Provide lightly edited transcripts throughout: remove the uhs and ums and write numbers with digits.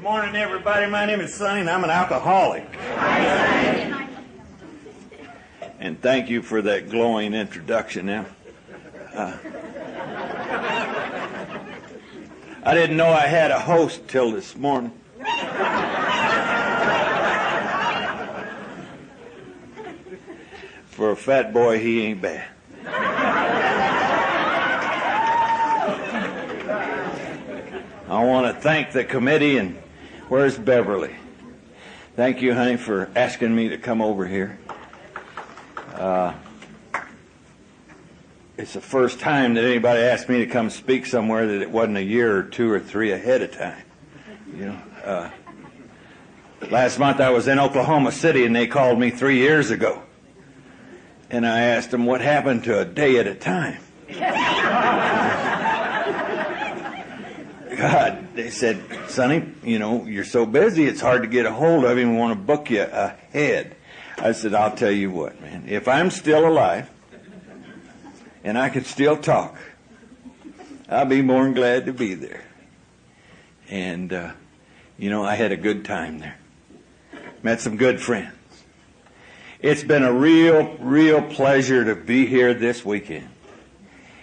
morning, everybody. My name is Sonny, and I'm an alcoholic. And thank you for that glowing introduction now. I didn't know I had a host till this morning. For a fat boy, he ain't bad. I want to thank the committee, and where's Beverly? Thank you, honey, for asking me to come over here. It's the first time that anybody asked me to come speak somewhere that it wasn't a year or two or three ahead of time. You know, last month I was in Oklahoma City, and they called me 3 years ago. And I asked them what happened to a day at a time. God, they said, Sonny, you know, you're so busy, it's hard to get a hold of him. We want to book you ahead. I said, I'll tell you what, man. If I'm still alive and I can still talk, I'll be more than glad to be there. And, you know, I had a good time there. Met some good friends. It's been a real pleasure to be here this weekend.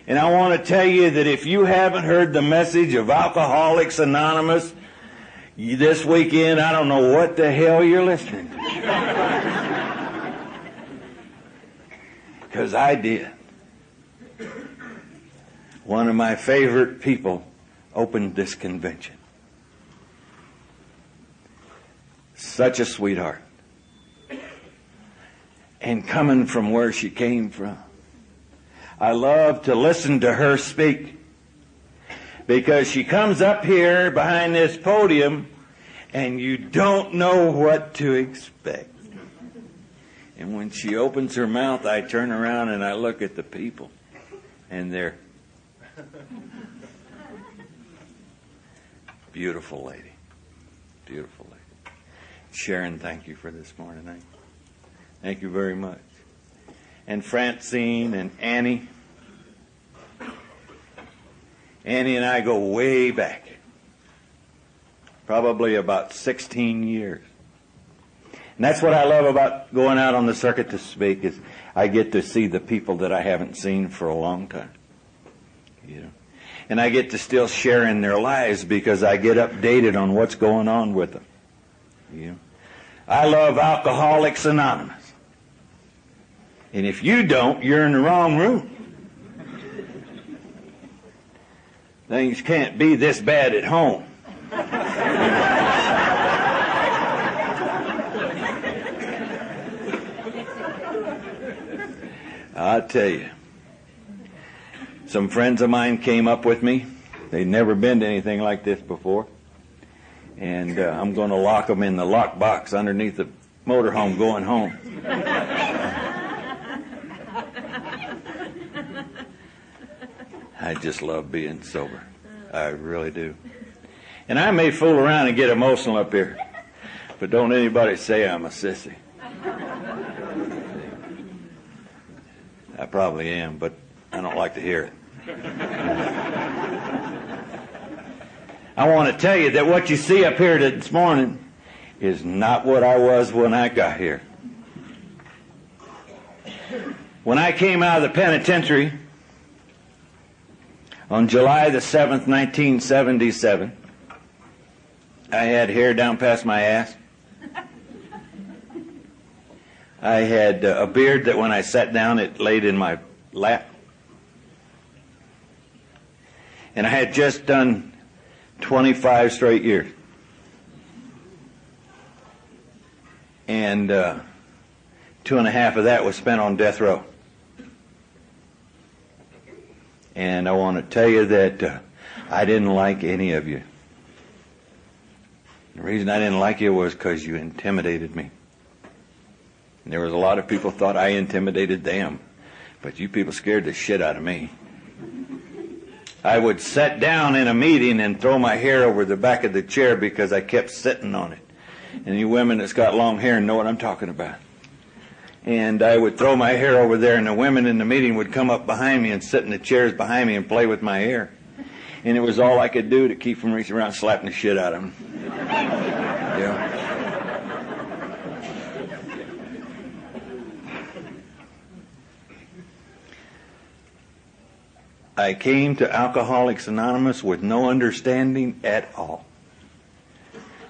And I want to tell you that if you haven't heard the message of Alcoholics Anonymous this weekend, I don't know what the hell you're listening to. Because I did. One of my favorite people opened this convention. Such a sweetheart. And coming from where she came from, I love to listen to her speak, because she comes up here behind this podium and you don't know what to expect. And when she opens her mouth, I turn around and I look at the people, and they're beautiful lady. Beautiful lady. Sharon, thank you for this morning. Thank you very much. And Francine and Annie. Annie and I go way back. Probably about 16 years. And that's what I love about going out on the circuit to speak, is I get to see the people that I haven't seen for a long time. You know. And I get to still share in their lives because I get updated on what's going on with them. You know. I love Alcoholics Anonymous. And if you don't, you're in the wrong room. Things can't be this bad at home. I'll tell you. Some friends of mine came up with me. They'd never been to anything like this before. And I'm going to lock them in the lock box underneath the motorhome going home. I just love being sober. I really do. And I may fool around and get emotional up here, but don't anybody say I'm a sissy. I probably am, but I don't like to hear it. I want to tell you that what you see up here this morning is not what I was when I got here. When I came out of the penitentiary on July the 7th, 1977, I had hair down past my ass. I had a beard that when I sat down, it laid in my lap. And I had just done 25 straight years. And 2.5 of that was spent on death row. And I want to tell you that I didn't like any of you. The reason I didn't like you was because you intimidated me. And there was a lot of people thought I intimidated them. But you people scared the shit out of me. I would sit down in a meeting and throw my hair over the back of the chair because I kept sitting on it. And you women that's got long hair know what I'm talking about. And I would throw my hair over there, and the women in the meeting would come up behind me and sit in the chairs behind me and play with my hair. And it was all I could do to keep from reaching around and slapping the shit out of them. I came to Alcoholics Anonymous with no understanding at all.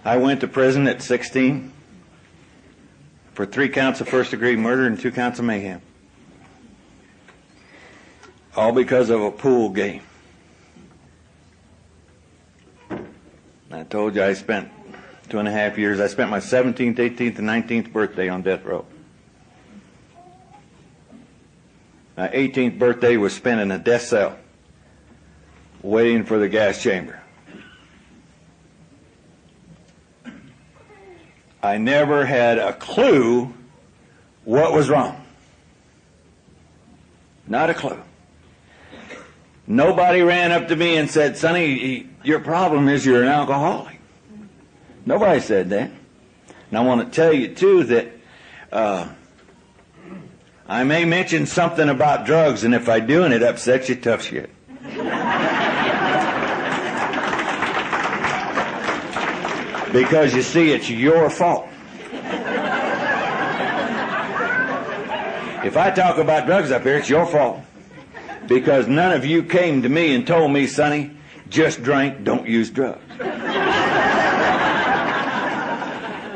I went to prison at 16 for 3 counts of first-degree murder and 2 counts of mayhem. All because of a pool game. I told you I spent 2.5 years. I spent my 17th, 18th, and 19th birthday on death row. My 18th birthday was spent in a death cell, waiting for the gas chamber. I never had a clue what was wrong. Not a clue. Nobody ran up to me and said, "Sonny, your problem is you're an alcoholic." Nobody said that. And I want to tell you, too, that I may mention something about drugs, and if I do and it upsets you, tough shit. Because, you see, it's your fault. If I talk about drugs up here, it's your fault. Because none of you came to me and told me, "Sonny, just drink, don't use drugs."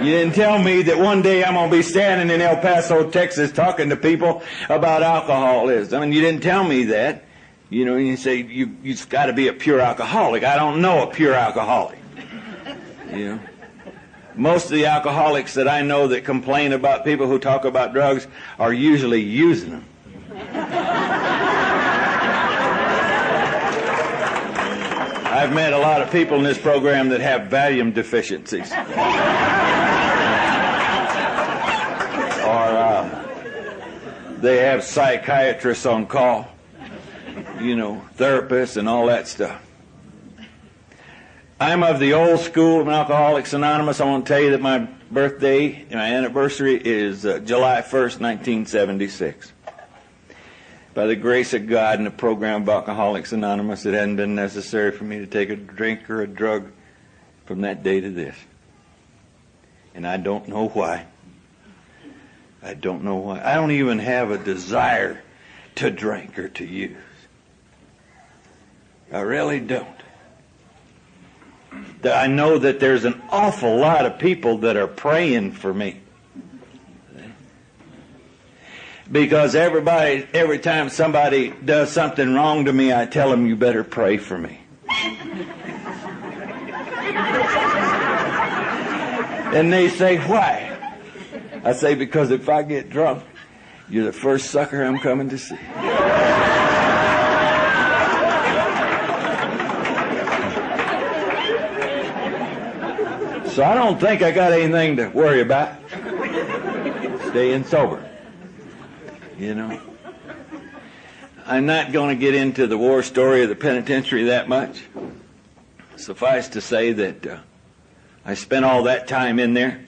You didn't tell me that one day I'm going to be standing in El Paso, Texas, talking to people about alcoholism. And you didn't tell me that. You know, you say, you've got to be a pure alcoholic. I don't know a pure alcoholic. You know, most of the alcoholics that I know that complain about people who talk about drugs are usually using them. I've met a lot of people in this program that have Valium deficiencies. Or they have psychiatrists on call, you know, therapists and all that stuff. I'm of the old school of Alcoholics Anonymous. I want to tell you that my birthday, my anniversary is July 1st, 1976. By the grace of God and the program of Alcoholics Anonymous, it hadn't been necessary for me to take a drink or a drug from that day to this. And I don't know why. I don't know why. I don't even have a desire to drink or to use. I really don't. I know that there's an awful lot of people that are praying for me. Because every time somebody does something wrong to me, I tell them, "You better pray for me." And they say, "Why?" I say, "Because if I get drunk, you're the first sucker I'm coming to see." So I don't think I got anything to worry about. Staying sober. You know, I'm not going to get into the war story of the penitentiary that much. Suffice to say that I spent all that time in there.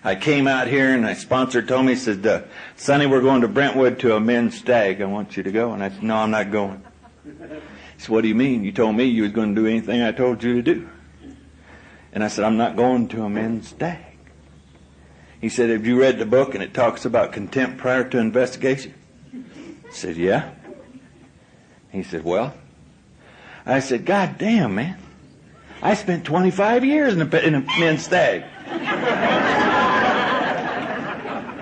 I came out here and my sponsor told me, he said, "Sonny, we're going to Brentwood to a men's stag. I want you to go." And I said, "No, I'm not going." He said, "What do you mean? You told me you was going to do anything I told you to do." And I said, "I'm not going to a men's stag." He said, "Have you read the book and it talks about contempt prior to investigation?" I said, "Yeah." He said, "Well," I said, "God damn, man. I spent 25 years in a men's stag.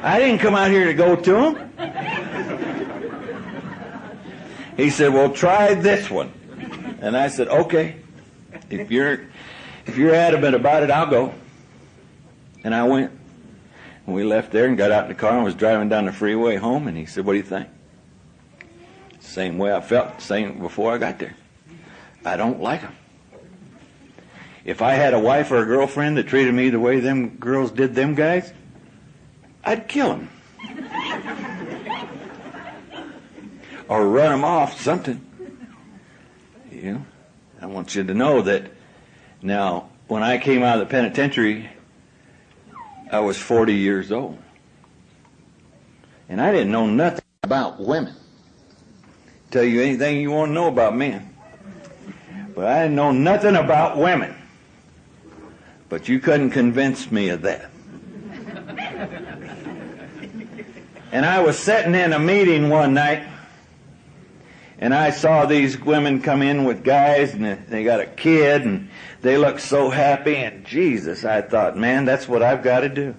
I didn't come out here to go to them." He said, "Well, try this one." And I said, "Okay. If you're adamant about it, I'll go." And I went. And we left there and got out in the car and was driving down the freeway home, and he said, "What do you think?" Same way I felt, same before I got there. I don't like them. If I had a wife or a girlfriend that treated me the way them girls did them guys, I'd kill them. Or run them off, something. You know, I want you to know that now, when I came out of the penitentiary, I was 40 years old. And I didn't know nothing about women. Tell you anything you want to know about men. But I didn't know nothing about women. But you couldn't convince me of that. And I was sitting in a meeting one night, And I saw these women come in with guys, and they got a kid, and they look so happy. And Jesus, I thought, man, that's what I've got to do.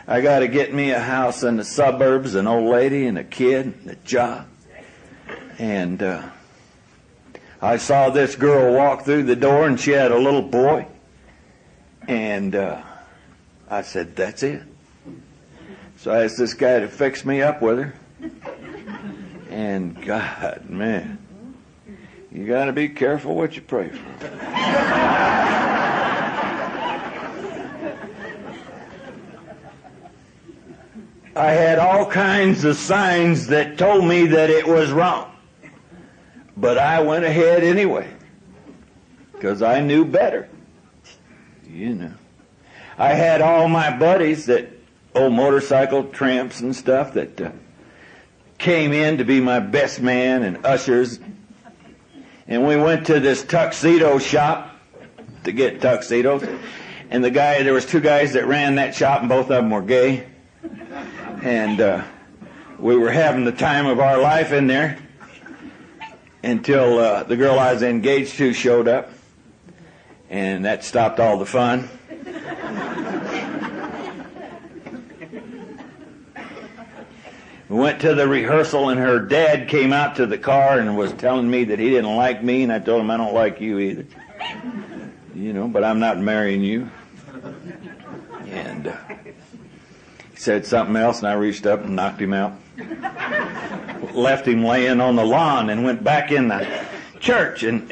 I got to get me a house in the suburbs, an old lady, and a kid, and a job. And I saw this girl walk through the door, and she had a little boy. And I said, that's it. So I asked this guy to fix me up with her. And God, man, you got to be careful what you pray for. I had all kinds of signs that told me that it was wrong. But I went ahead anyway, because I knew better. You know. I had all my buddies that, old motorcycle tramps and stuff, that came in to be my best man and ushers. And we went to this tuxedo shop to get tuxedos. And there was two guys that ran that shop, and both of them were gay. And we were having the time of our life in there until the girl I was engaged to showed up. And that stopped all the fun. We went to the rehearsal, and her dad came out to the car and was telling me that he didn't like me, and I told him I don't like you either. You know, but I'm not marrying you. And he said something else, and I reached up and knocked him out. Left him laying on the lawn and went back in the church, and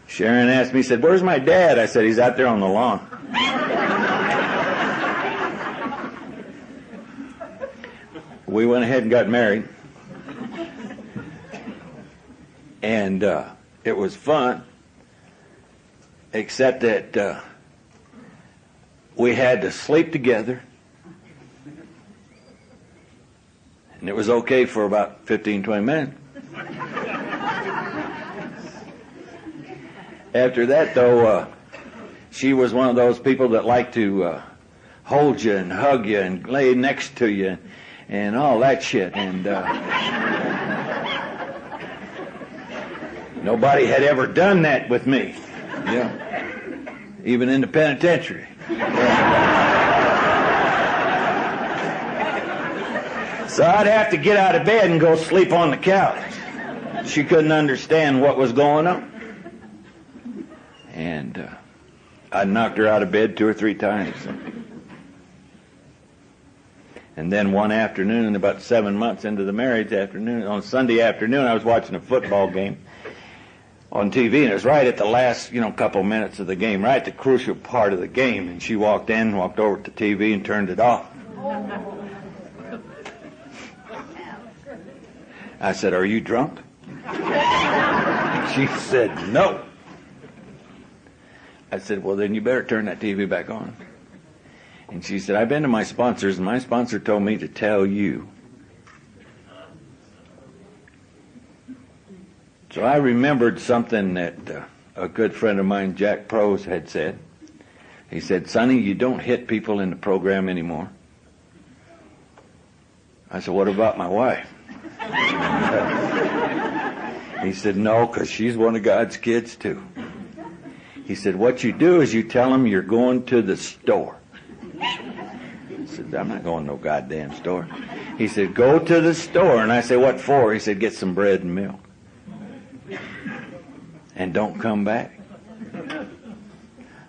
Sharon asked me, said, where's my dad? I said, he's out there on the lawn. We went ahead and got married. And it was fun, except that we had to sleep together. And it was okay for about 15, 20 minutes. After that, though, she was one of those people that liked to hold you and hug you and lay next to you and all that shit. And nobody had ever done that with me. Yeah. Even in the penitentiary. So I'd have to get out of bed and go sleep on the couch. She couldn't understand what was going on. And I knocked her out of bed 2 or 3 times. And then one afternoon, about 7 months into the marriage afternoon, on Sunday afternoon, I was watching a football game on TV, and it was right at the last, couple minutes of the game, right at the crucial part of the game. And she walked over to the TV and turned it off. I said, are you drunk? She said, no. I said, well, then you better turn that TV back on. And she said, I've been to my sponsors, and my sponsor told me to tell you. So I remembered something that a good friend of mine, Jack Prose, had said. He said, Sonny, you don't hit people in the program anymore. I said, what about my wife? He said, no, because she's one of God's kids too. He said, what you do is you tell them you're going to the store. I said, I'm not going to no goddamn store. He said, go to the store. And I said, what for? He said, get some bread and milk. And don't come back.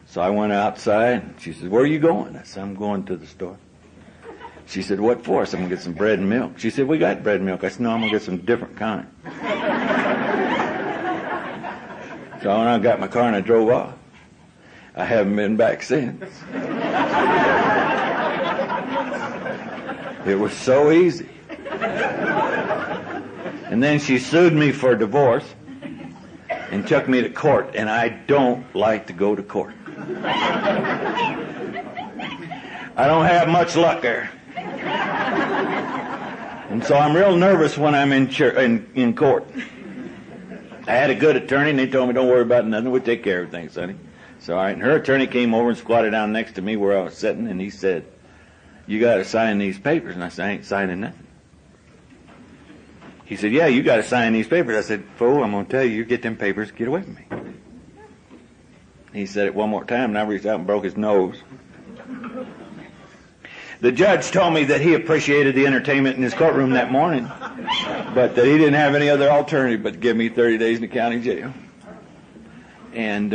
So I went outside, and she said, where are you going? I said, I'm going to the store. She said, what for? I said, I'm going to get some bread and milk. She said, we got bread and milk. I said, no, I'm going to get some different kind. So when I got my car and I drove off, I haven't been back since. It was so easy. And then she sued me for divorce and took me to court, and I don't like to go to court. I don't have much luck there. And so I'm real nervous when I'm in court. I had a good attorney, and they told me, don't worry about nothing. We'll take care of everything, Sonny. So, all right. And her attorney came over and squatted down next to me where I was sitting, and he said, you got to sign these papers. And I said, I ain't signing nothing. He said, yeah, you got to sign these papers. I said, fool, I'm going to tell you, you get them papers, get away from me. He said it one more time, and I reached out and broke his nose. The judge told me that he appreciated the entertainment in his courtroom that morning, but that he didn't have any other alternative but to give me 30 days in the county jail. And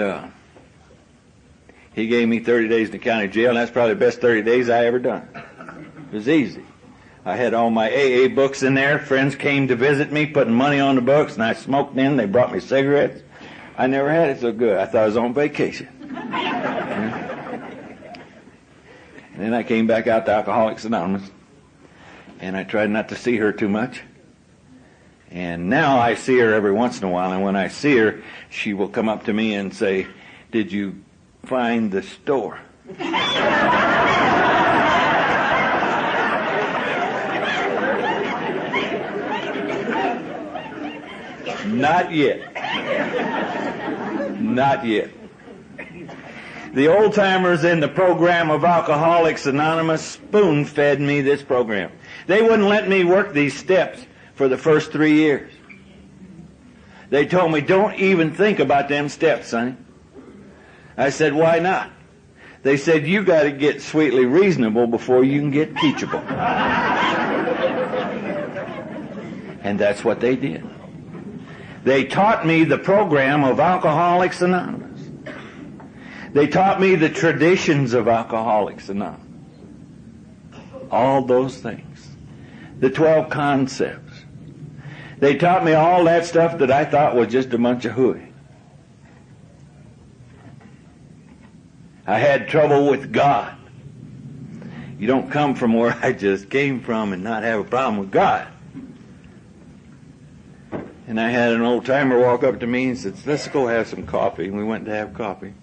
he gave me 30 days in the county jail, and that's probably the best 30 days I ever done. It was easy. I had all my AA books in there. Friends came to visit me, putting money on the books, and I smoked in. They brought me cigarettes. I never had it so good. I thought I was on vacation. And then I came back out to Alcoholics Anonymous, and I tried not to see her too much. And now I see her every once in a while, and when I see her, she will come up to me and say, did you find the store? Not yet. Not yet. The old-timers in the program of Alcoholics Anonymous spoon-fed me this program. They wouldn't let me work these steps for the first 3 years. They told me, don't even think about them steps, Sonny. I said, why not? They said, you got to get sweetly reasonable before you can get teachable. And that's what they did. They taught me the program of Alcoholics Anonymous. They taught me the traditions of Alcoholics Anonymous. All those things. The 12 concepts. They taught me all that stuff that I thought was just a bunch of hooey. I had trouble with God. You don't come from where I just came from and not have a problem with God. And I had an old-timer walk up to me and said, let's go have some coffee. And we went to have coffee.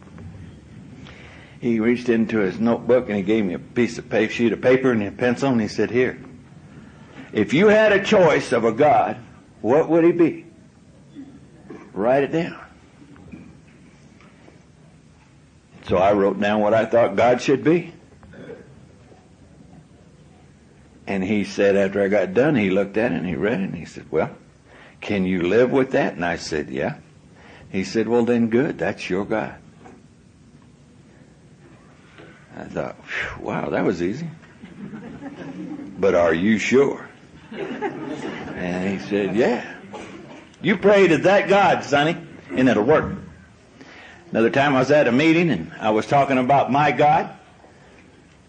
He reached into his notebook and he gave me a sheet of paper and a pencil, and he said, here, if you had a choice of a God, what would he be? Write it down. So I wrote down what I thought God should be. And he said, after I got done, he looked at it and he read it and he said, well, can you live with that? And I said, yeah. He said, well, then good. That's your God. I thought, wow, that was easy. But are you sure? And he said, yeah. You pray to that God, Sonny, and it'll work. Another time I was at a meeting and I was talking about my God.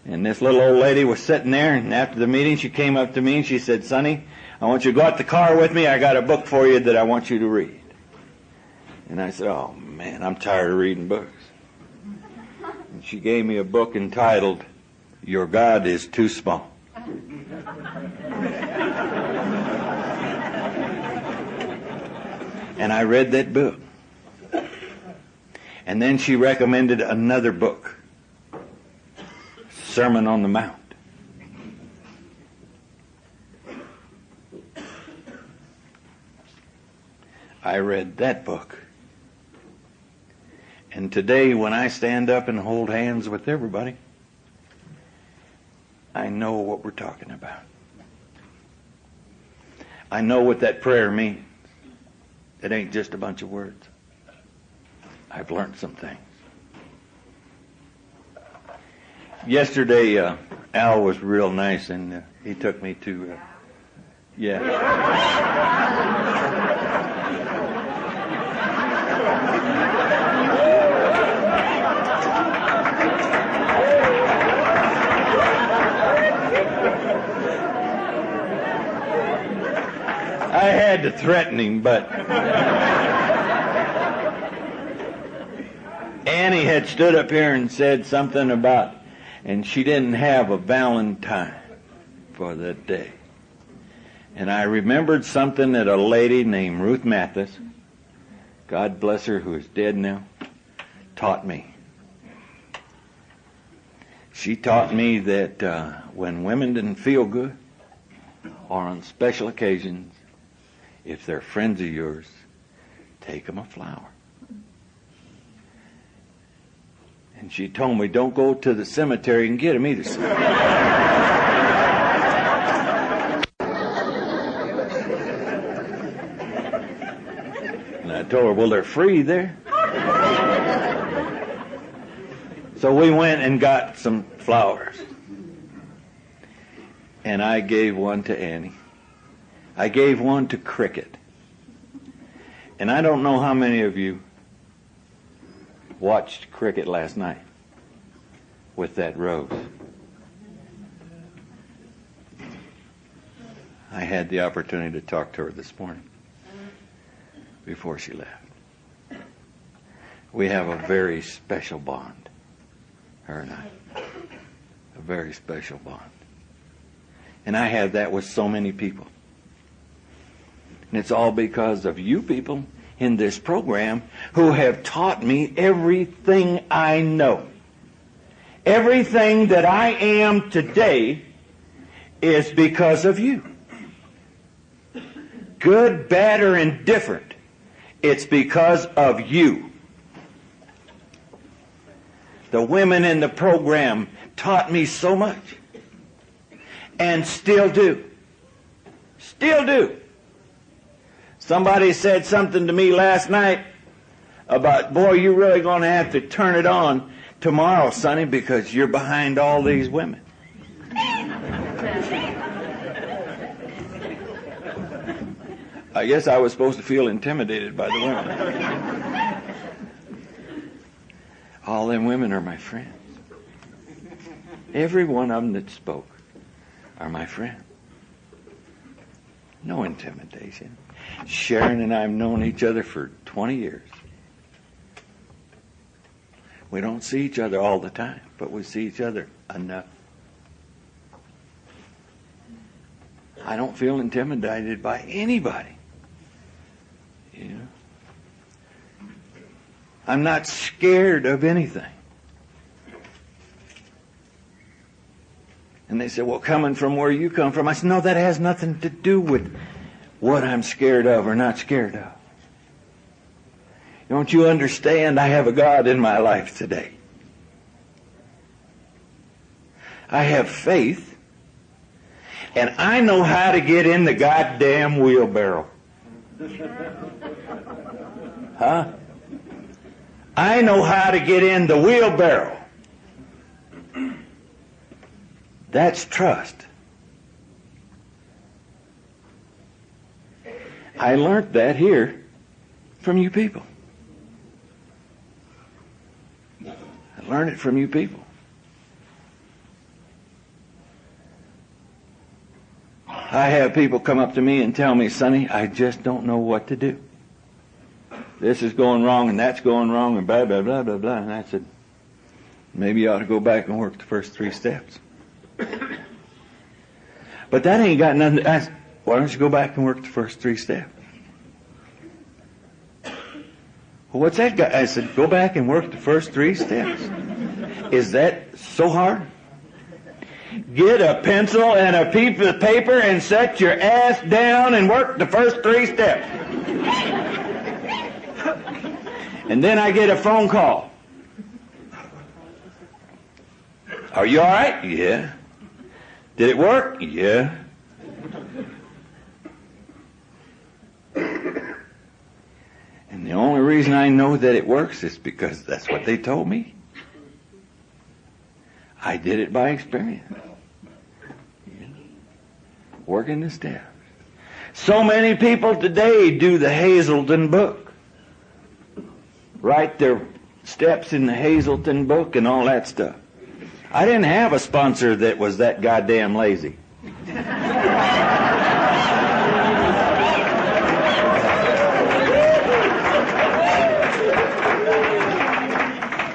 And this little old lady was sitting there, and after the meeting she came up to me and she said, Sonny, I want you to go out the car with me. I got a book for you that I want you to read. And I said, oh man, I'm tired of reading books. And she gave me a book entitled, Your God is Too Small. And I read that book. And then she recommended another book, Sermon on the Mount. I read that book. And today, when I stand up and hold hands with everybody, I know what we're talking about. I know what that prayer means. It ain't just a bunch of words. I've learned some things. Yesterday, Al was real nice, and he took me to, I had to threaten him, but Annie had stood up here and said something about, and she didn't have a Valentine for that day. And I remembered something that a lady named Ruth Mathis, God bless her, who is dead now, taught me. She taught me that when women didn't feel good, or on special occasions, if they're friends of yours, take them a flower. And she told me, don't go to the cemetery and get them either. told her, well, they're free there. So we went and got some flowers. And I gave one to Annie. I gave one to Cricket. And I don't know how many of you watched Cricket last night with that rose. I had the opportunity to talk to her this morning before she left. We have a very special bond, her and I. A very special bond. And I have that with so many people. And it's all because of you people in this program who have taught me everything I know. Everything that I am today is because of you. Good, bad, or indifferent, it's because of you. The women in the program taught me so much. And still do. Still do. Somebody said something to me last night about, boy, you're really going to have to turn it on tomorrow, Sonny, because you're behind all these women. I guess I was supposed to feel intimidated by the women. All them women are my friends. Every one of them that spoke are my friends. No intimidation. Sharon and I have known each other for 20 years. We don't see each other all the time, but we see each other enough. I don't feel intimidated by anybody. You know? I'm not scared of anything. And they said, well, coming from where you come from, I said, no, that has nothing to do with what I'm scared of or not scared of. Don't you understand? I have a God in my life today. I have faith, and I know how to get in the goddamn wheelbarrow. Huh? I know how to get in the wheelbarrow. That's trust. I learned that here from you people. I learned it from you people. I have people come up to me and tell me, Sonny, I just don't know what to do. This is going wrong and that's going wrong and blah, blah, blah, blah, blah. And I said, maybe you ought to go back and work the first 3 steps. But that ain't got nothing to ask. Why don't you go back and work the first 3 steps? Well, what's that got? I said, go back and work the first 3 steps. Is that so hard? Get a pencil and a piece of paper and set your ass down and work the first 3 steps. And then I get a phone call. Are you all right? Yeah. Did it work? Yeah. And the only reason I know that it works is because that's what they told me. I did it by experience. Working the steps. So many people today do the Hazelton book. Write their steps in the Hazelton book and all that stuff. I didn't have a sponsor that was that goddamn lazy.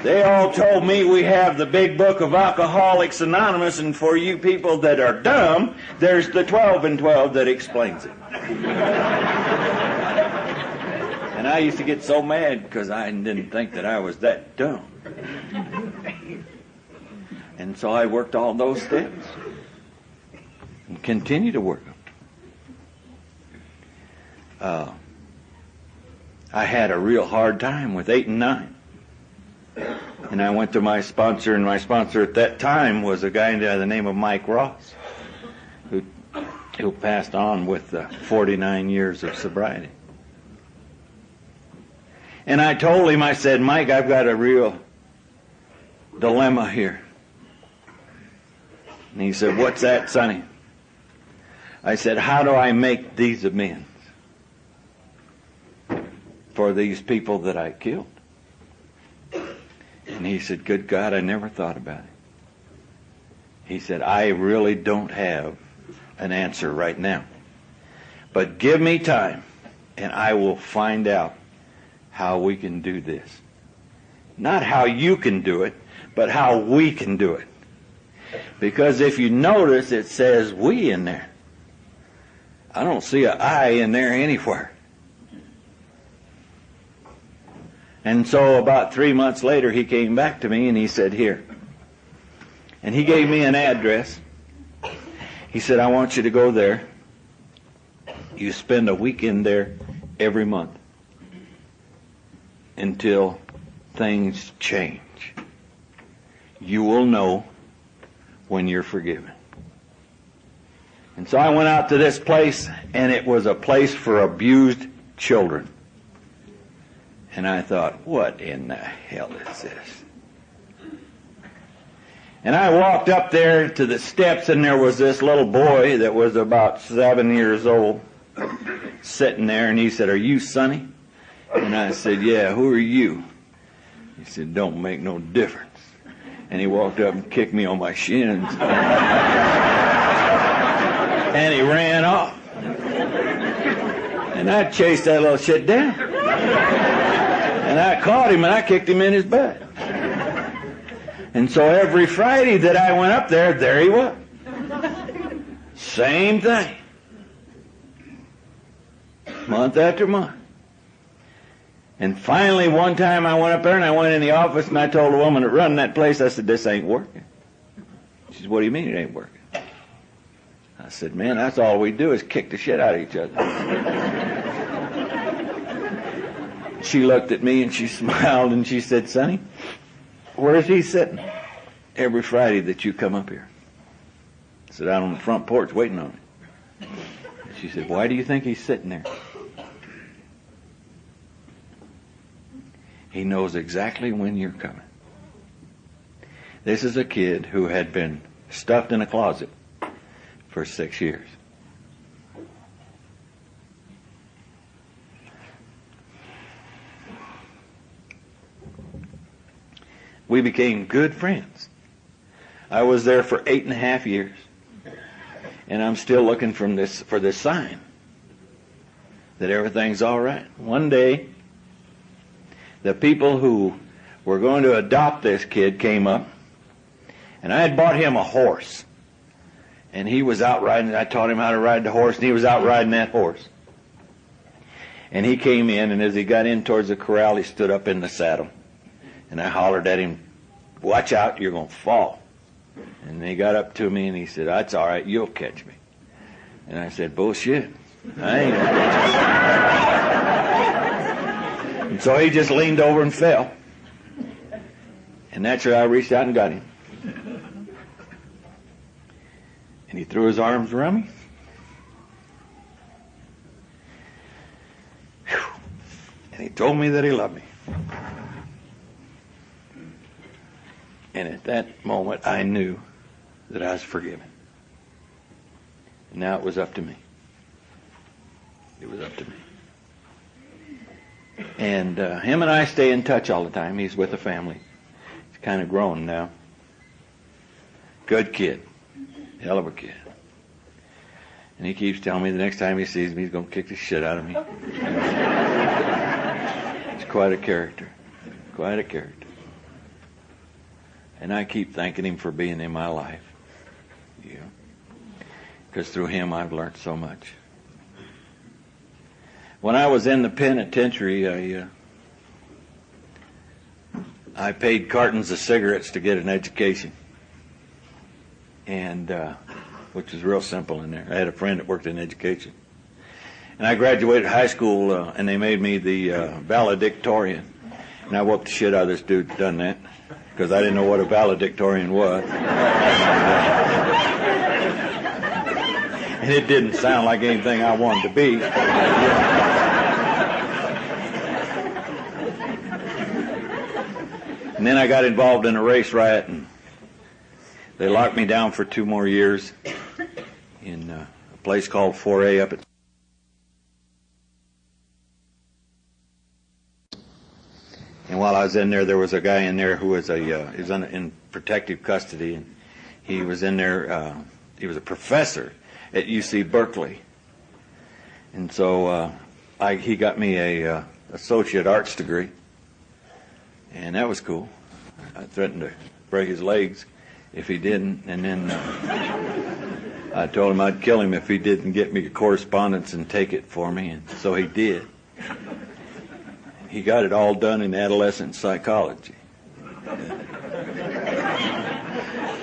They all told me we have the big book of Alcoholics Anonymous, and for you people that are dumb, there's the 12 and 12 that explains it. And I used to get so mad because I didn't think that I was that dumb. And so I worked all those steps and continue to work them. I had a real hard time with 8 and 9. And I went to my sponsor, and my sponsor at that time was a guy by the name of Mike Ross, who passed on with 49 years of sobriety. And I told him, I said, Mike, I've got a real dilemma here. And he said, what's that, Sonny? I said, how do I make these amends for these people that I killed? And he said, good God, I never thought about it. He said, I really don't have an answer right now. But give me time, and I will find out how we can do this. Not how you can do it, but how we can do it. Because if you notice, it says we in there. I don't see an I in there anywhere. And so about 3 months later, he came back to me and he said, here. And he gave me an address. He said, I want you to go there. You spend a weekend there every month until things change. You will know when you're forgiven. And so I went out to this place, and it was a place for abused children. And I thought, what in the hell is this? And I walked up there to the steps, and there was this little boy that was about 7 years old sitting there, and he said, are you Sonny? And I said, yeah, who are you? He said, don't make no difference. And he walked up and kicked me on my shins. And he ran off. And I chased that little shit down. And I caught him and I kicked him in his butt. And so every Friday that I went up there he was. Same thing. Month after month. And finally one time I went up there and I went in the office and I told the woman that run that place, I said, this ain't working. She said, what do you mean it ain't working? I said, man, that's all we do is kick the shit out of each other. She looked at me and she smiled and she said, Sonny, where's he sitting every Friday that you come up here? I said, out on the front porch waiting on him. She said, why do you think he's sitting there? He knows exactly when you're coming. This is a kid who had been stuffed in a closet for 6 years. We became good friends. I was there for 8.5 years. And I'm still looking for this sign that everything's all right. One day, the people who were going to adopt this kid came up, and I had bought him a horse. And he was out riding, I taught him how to ride the horse, and he was out riding that horse. And he came in, and as he got in towards the corral, he stood up in the saddle. And I hollered at him, watch out, you're going to fall. And he got up to me and he said, that's all right, you'll catch me. And I said, bullshit, I ain't going to catch you. And so he just leaned over and fell. And naturally I reached out and got him. And he threw his arms around me. Whew. And he told me that he loved me. And at that moment, I knew that I was forgiven. And now it was up to me. It was up to me. And him and I stay in touch all the time. He's with a family. He's kind of grown now. Good kid. Hell of a kid. And he keeps telling me the next time he sees me, he's going to kick the shit out of me. He's quite a character. Quite a character. And I keep thanking him for being in my life. Yeah. Because through him I've learned so much. When I was in the penitentiary, I paid cartons of cigarettes to get an education. And which was real simple in there. I had a friend that worked in education. And I graduated high school, and they made me the valedictorian. And I whooped the shit out of this dude that done that, because I didn't know what a valedictorian was. And it didn't sound like anything I wanted to be. And then I got involved in a race riot, and they locked me down for 2 more years in a place called 4A up at. And while I was in there was a guy in there who was in protective custody, and he was in there. He was a professor at UC Berkeley, and so he got me a associate arts degree, and that was cool. I threatened to break his legs if he didn't, and then I told him I'd kill him if he didn't get me a correspondence and take it for me, and so he did. He got it all done in adolescent psychology.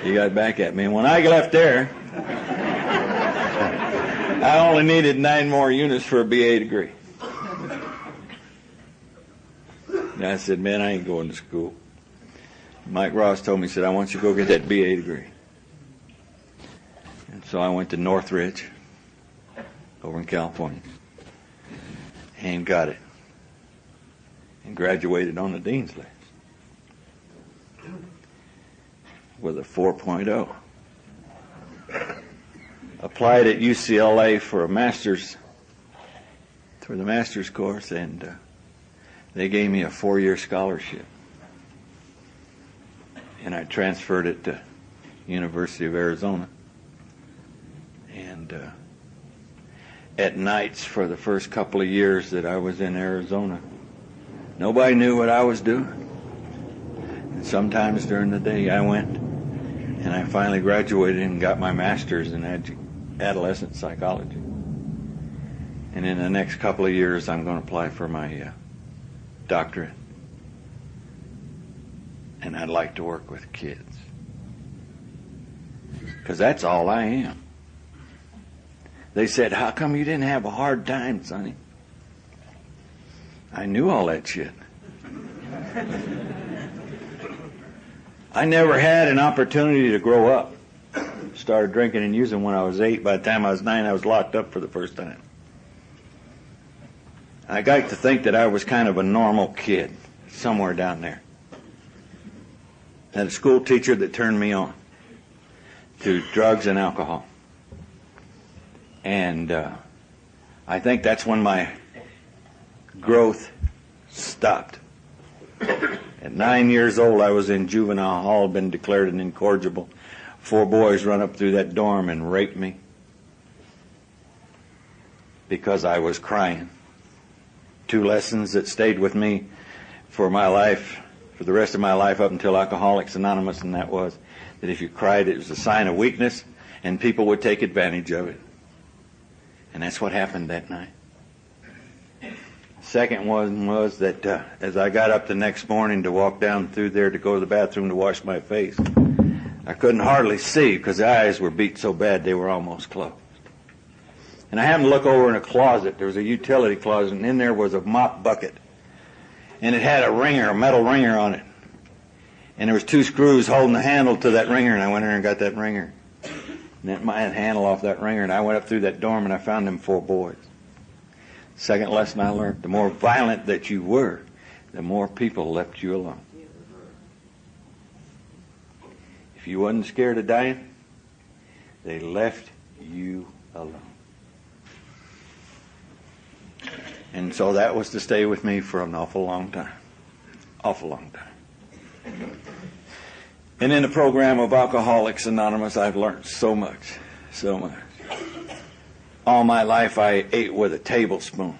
He got back at me, and when I left there, I only needed 9 more units for a BA degree. And I said, man, I ain't going to school. Mike Ross told me, he said, I want you to go get that BA degree. And so I went to Northridge over in California and got it. And graduated on the dean's list with a 4.0. Applied at UCLA for the master's course, and they gave me a 4-year scholarship. And I transferred it to University of Arizona. And at nights for the first couple of years that I was in Arizona, nobody knew what I was doing. And sometimes during the day I went, and I finally graduated and got my master's in adolescent psychology. And in the next couple of years I'm going to apply for my doctorate. And I'd like to work with kids. Because that's all I am. They said, how come you didn't have a hard time, Sonny? I knew all that shit. I never had an opportunity to grow up. Started drinking and using when I was 8. By the time I was 9, I was locked up for the first time. I got to think that I was kind of a normal kid somewhere down there. I had a school teacher that turned me on to drugs and alcohol. And I think that's when my growth stopped. At 9 years old, I was in juvenile hall, been declared an incorrigible. 4 boys run up through that dorm and raped me because I was crying. 2 lessons that stayed with me for my life, for the rest of my life up until Alcoholics Anonymous, and that was that if you cried, it was a sign of weakness, and people would take advantage of it. And that's what happened that night. Second one was that as I got up the next morning to walk down through there to go to the bathroom to wash my face, I couldn't hardly see because the eyes were beat so bad they were almost closed. And I happened to look over in a closet. There was a utility closet, and in there was a mop bucket. And it had a ringer, a metal ringer on it. And there was 2 screws holding the handle to that ringer, and I went in there and got that ringer. And that handle off that ringer, and I went up through that dorm, and I found them 4 boys. Second lesson I learned, the more violent that you were, the more people left you alone. If you wasn't scared of dying, they left you alone. And so that was to stay with me for an awful long time. Awful long time. And in the program of Alcoholics Anonymous, I've learned so much, so much. All my life I ate with a tablespoon.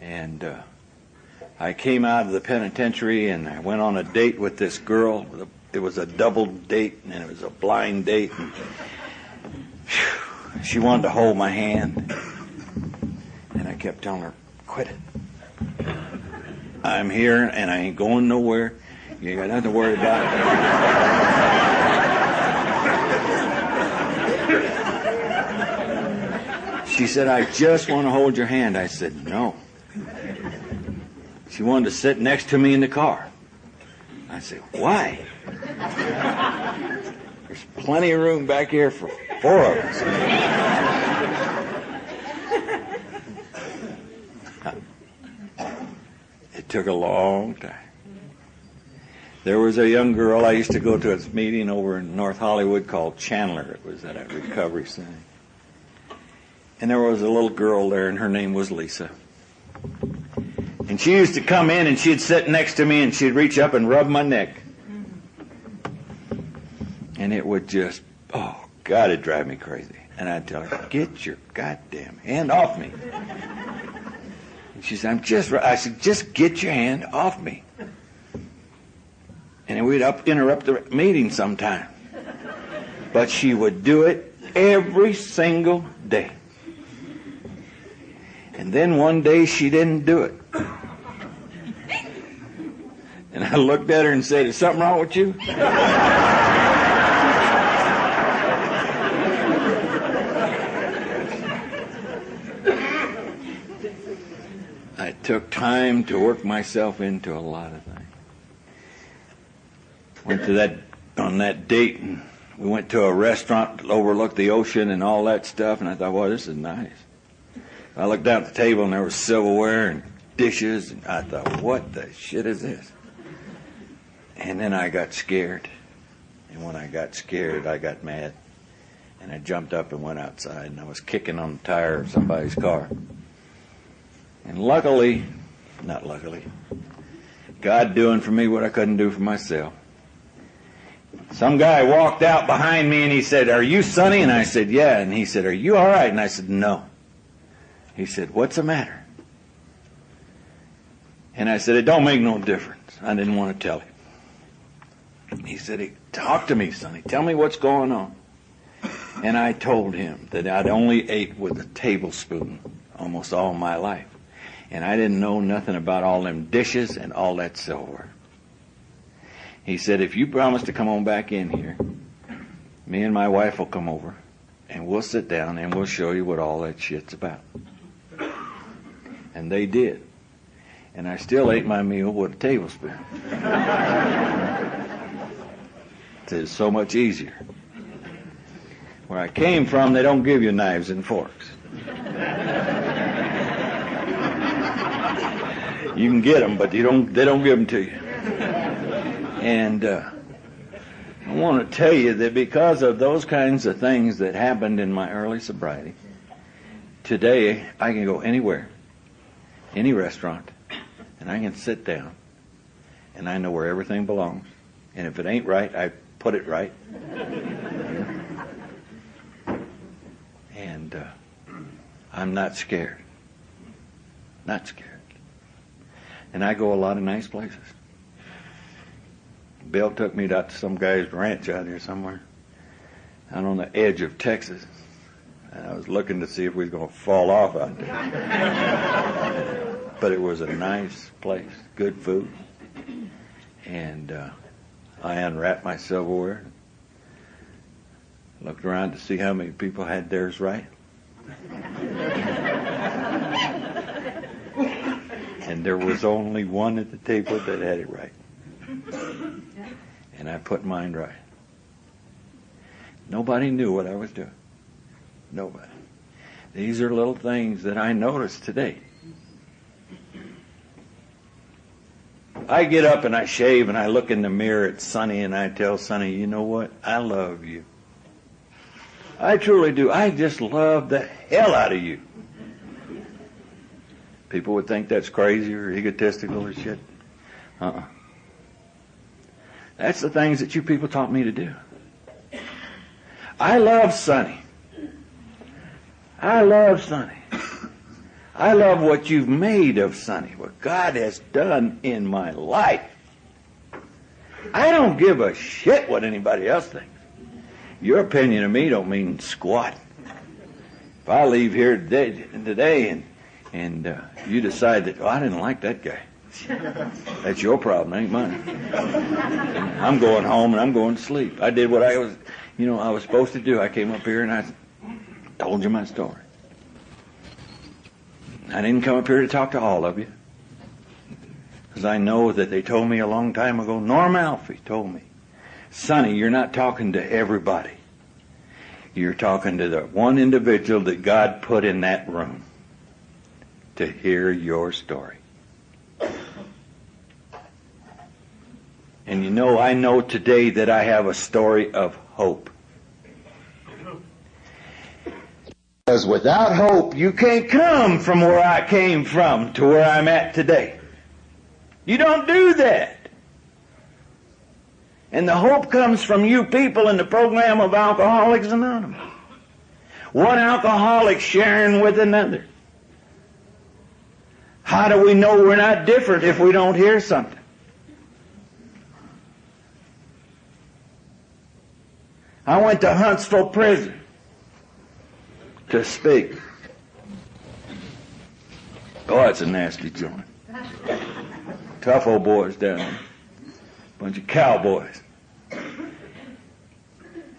And I came out of the penitentiary and I went on a date with this girl. It was a double date and it was a blind date. And, she wanted to hold my hand. And I kept telling her, quit it. I'm here and I ain't going nowhere. You ain't got nothing to worry about. She said, I just want to hold your hand. I said, no. She wanted to sit next to me in the car. I said, why? There's plenty of room back here for 4 of us. It It took a long time. There was a young girl I used to go to a meeting over in North Hollywood called Chandler. It was at a recovery center. And there was a little girl there, and her name was Lisa. And she used to come in, and she'd sit next to me, and she'd reach up and rub my neck. And it would just, oh, God, it'd drive me crazy. And I'd tell her, get your goddamn hand off me. And she said, I said, just get your hand off me. And we'd interrupt the meeting sometime. But she would do it every single day. And then one day she didn't do it. And I looked at her and said, is something wrong with you? I took time to work myself into a lot of things. Went to on that date, and we went to a restaurant that overlooked the ocean and all that stuff, and I thought, well, this is nice. I looked down at the table, and there was silverware and dishes, and I thought, what the shit is this? And then I got scared. And when I got scared, I got mad. And I jumped up and went outside, and I was kicking on the tire of somebody's car. And not luckily, God doing for me what I couldn't do for myself. Some guy walked out behind me, and he said, are you Sonny? And I said, yeah. And he said, are you all right? And I said, no. He said, what's the matter? And I said, it don't make no difference. I didn't want to tell him. He said, talk to me, Sonny. Tell me what's going on. And I told him that I'd only ate with a tablespoon almost all my life. And I didn't know nothing about all them dishes and all that silverware. He said, if you promise to come on back in here, me and my wife will come over, and we'll sit down, and we'll show you what all that shit's about. And they did. And I still ate my meal with a tablespoon. It's so much easier. Where I came from, they don't give you knives and forks. You can get them, but they don't give them to you. And I want to tell you that because of those kinds of things that happened in my early sobriety, today I can go anywhere, any restaurant, and I can sit down, and I know where everything belongs. And if it ain't right, I put it right. And I'm not scared. Not scared. And I go a lot of nice places. Bill took me out to some guy's ranch out here somewhere, out on the edge of Texas. And I was looking to see if we was going to fall off out there. But it was a nice place, good food. And I unwrapped my silverware, looked around to see how many people had theirs right. And there was only one at the table that had it right. And I put mine right. Nobody knew what I was doing. Nobody. These are little things that I noticed today. I get up and I shave and I look in the mirror at Sonny and I tell Sonny, you know what? I love you. I truly do. I just love the hell out of you. People would think that's crazy or egotistical or shit. That's the things that you people taught me to do. I love Sonny. I love Sonny. I love what you've made of Sonny, what God has done in my life. I don't give a shit what anybody else thinks. Your opinion of me don't mean squat. If I leave here today and you decide that, I didn't like that guy, that's your problem, ain't mine. I'm going home and I'm going to sleep. I did what I was supposed to do. I came up here and I told you my story. I didn't come up here to talk to all of you, because I know that they told me a long time ago, Norm Alfie told me, Sonny, you're not talking to everybody. You're talking to the one individual that God put in that room to hear your story. And you know, I know today that I have a story of hope. Because without hope, you can't come from where I came from to where I'm at today. You don't do that. And the hope comes from you people in the program of Alcoholics Anonymous. One alcoholic sharing with another. How do we know we're not different if we don't hear something? I went to Huntsville Prison to speak. Oh, it's a nasty joint. Tough old boys down there. Bunch of cowboys.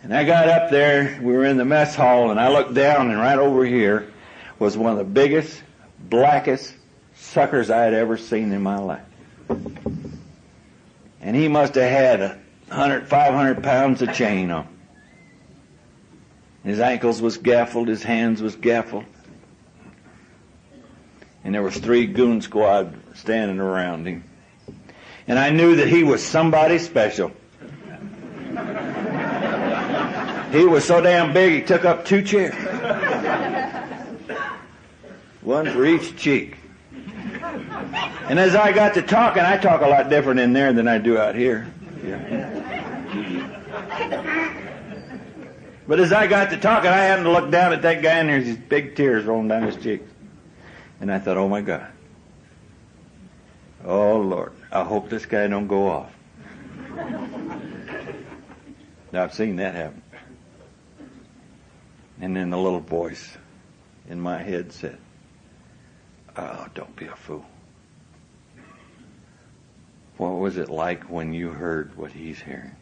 And I got up there, we were in the mess hall, and I looked down, and right over here was one of the biggest, blackest suckers I had ever seen in my life. And he must have had 500 pounds of chain on. His ankles was gaffled, his hands was gaffled. And there was 3 goon squad standing around him. And I knew that he was somebody special. He was so damn big he took up 2 chairs. One for each cheek. And as I got to talking, I talk a lot different in there than I do out here. Yeah. But as I got to talking, I happened to look down at that guy, and there's these big tears rolling down his cheeks. And I thought, oh my God. Oh Lord, I hope this guy don't go off. Now I've seen that happen. And then the little voice in my head said, oh, don't be a fool. What was it like when you heard what he's hearing?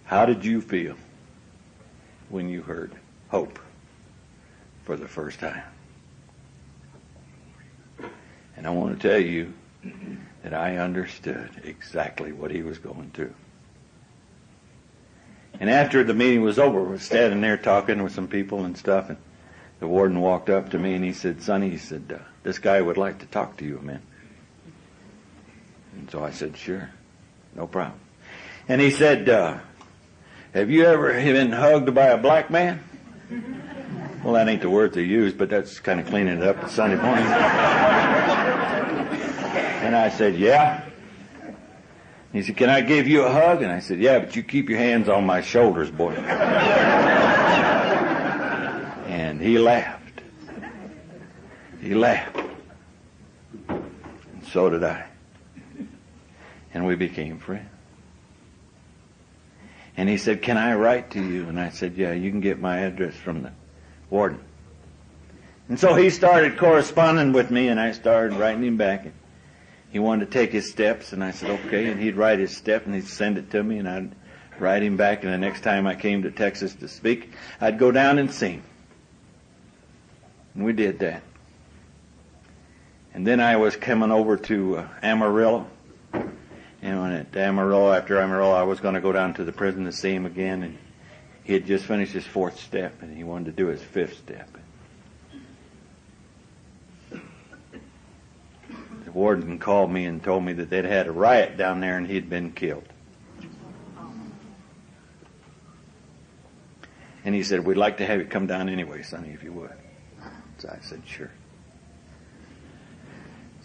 How did you feel when you heard hope for the first time? And I want to tell you that I understood exactly what he was going through. And after the meeting was over, we were standing there talking with some people and stuff, and the warden walked up to me and he said, Sonny, he said, this guy would like to talk to you a minute. And so I said, sure, no problem. And he said, have you ever been hugged by a black man? Well, that ain't the word they use, but that's kind of cleaning it up at Sunday morning. And I said, yeah. He said, can I give you a hug? And I said, yeah, but you keep your hands on my shoulders, boy. And he laughed. He laughed. And so did I. And we became friends. And he said, can I write to you? And I said, yeah, you can get my address from the warden. And so he started corresponding with me, and I started writing him back. He wanted to take his steps, and I said, okay. And he'd write his step, and he'd send it to me, and I'd write him back. And the next time I came to Texas to speak, I'd go down and see him. And we did that. And then I was coming over to Amarillo. And when at Amarillo, after Amarillo, I was going to go down to the prison to see him again. And he had just finished his 4th step, and he wanted to do his 5th step. The warden called me and told me that they'd had a riot down there and he'd been killed. And he said, we'd like to have you come down anyway, Sonny, if you would. So I said, sure.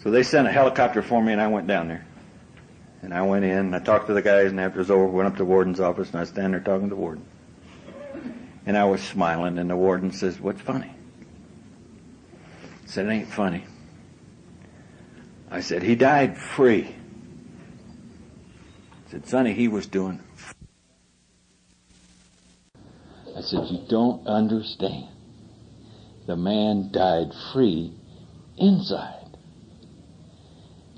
So they sent a helicopter for me, and I went down there. And I went in, and I talked to the guys, and after it was over, went up to the warden's office, and I was standing there talking to the warden. And I was smiling, and the warden says, what's funny? I said, it ain't funny. I said, he died free. I said, Sonny, he was doing free. I said, you don't understand. The man died free inside.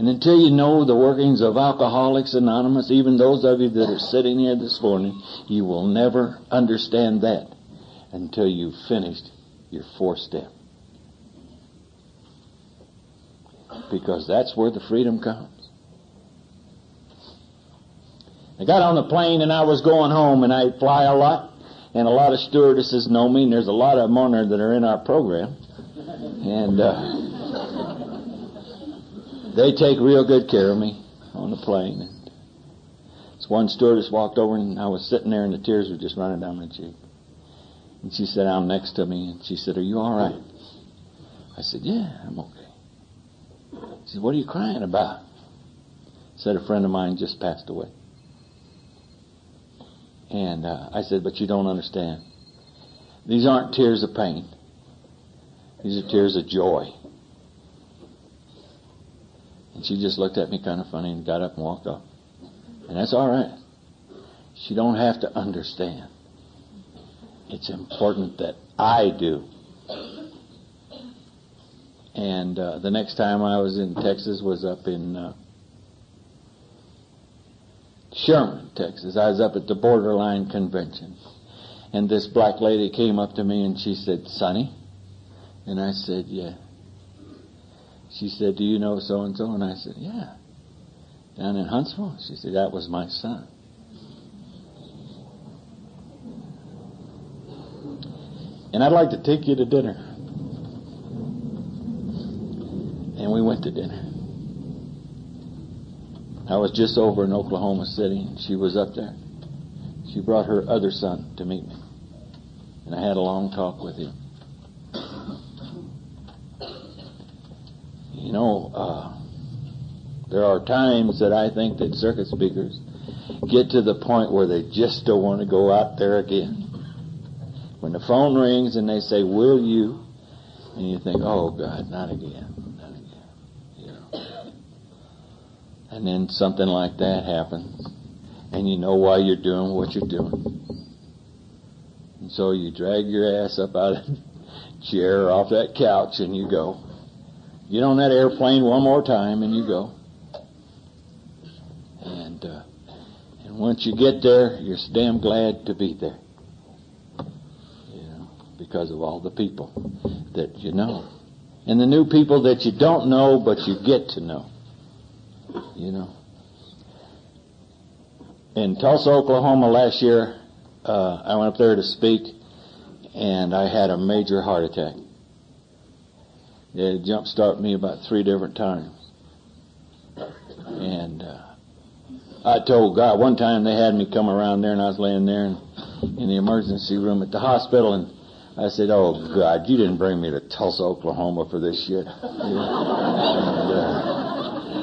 And until you know the workings of Alcoholics Anonymous, even those of you that are sitting here this morning, you will never understand that until you've finished your 4th step. Because that's where the freedom comes. I got on the plane and I was going home, and I fly a lot, and a lot of stewardesses know me, and there's a lot of them on there that are in our program. And they take real good care of me on the plane. And this one stewardess walked over, and I was sitting there, and the tears were just running down my cheek. And she sat down next to me, and she said, "Are you all right?" I said, "Yeah, I'm okay." She said, "What are you crying about?" I said, "A friend of mine just passed away." And I said, "But you don't understand. These aren't tears of pain. These are tears of joy." And she just looked at me kind of funny and got up and walked off. And that's all right. She don't have to understand. It's important that I do. And the next time I was in Texas was up in Sherman, Texas. I was up at the Borderline Convention. And this black lady came up to me and she said, "Sonny?" And I said, "Yeah." She said, "Do you know so-and-so?" And I said, "Yeah." "Down in Huntsville?" She said, "That was my son." "And I'd like to take you to dinner." And we went to dinner. I was just over in Oklahoma City, and she was up there. She brought her other son to meet me. And I had a long talk with him. You know, there are times that I think that circuit speakers get to the point where they just don't want to go out there again. When the phone rings and they say, "Will you?" And you think, "Oh, God, not again, not again." You know. And then something like that happens, and you know why you're doing what you're doing. And so you drag your ass up out of the chair or off that couch and you go. Get on that airplane one more time and you go. And once you get there, you're so damn glad to be there. You know, because of all the people that you know. And the new people that you don't know, but you get to know. You know. In Tulsa, Oklahoma last year, I went up there to speak, and I had a major heart attack. It jump-started me about 3 different times. And I told God, one time they had me come around there, and I was laying there in the emergency room at the hospital, and I said, "Oh, God, you didn't bring me to Tulsa, Oklahoma for this shit." And,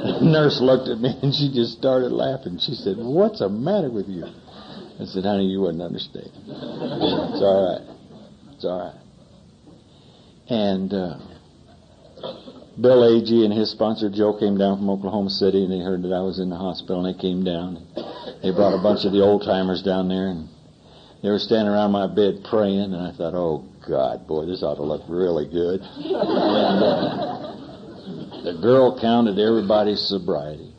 the nurse looked at me, and she just started laughing. She said, "What's the matter with you?" I said, "Honey, you wouldn't understand." It's all right. It's all right. And Bill Agee and his sponsor Joe came down from Oklahoma City, and they heard that I was in the hospital, and they came down. They brought a bunch of the old-timers down there, and they were standing around my bed praying, and I thought, "Oh, God, boy, this ought to look really good." And the girl counted everybody's sobriety,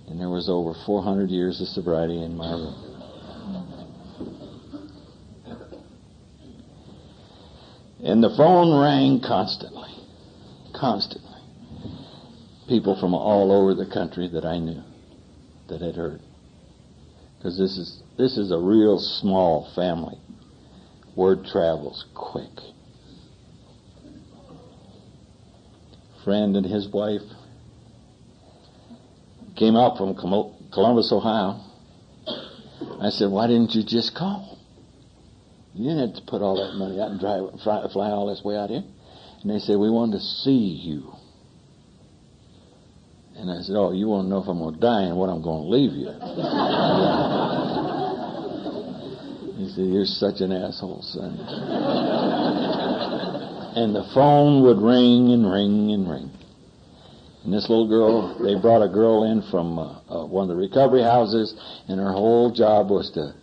and there was over 400 years of sobriety in my room. And the phone rang constantly. People from all over the country that I knew that had heard. Because this is a real small family. Word travels quick. Friend and his wife came out from Columbus, Ohio. I said, "Why didn't you just call? You didn't have to put all that money out and fly all this way out here." And they said, "We wanted to see you." And I said, "Oh, you want to know if I'm going to die and what I'm going to leave you?" He said, "You're such an asshole, son." And the phone would ring and ring and ring. And this little girl, they brought a girl in from one of the recovery houses, and her whole job was to,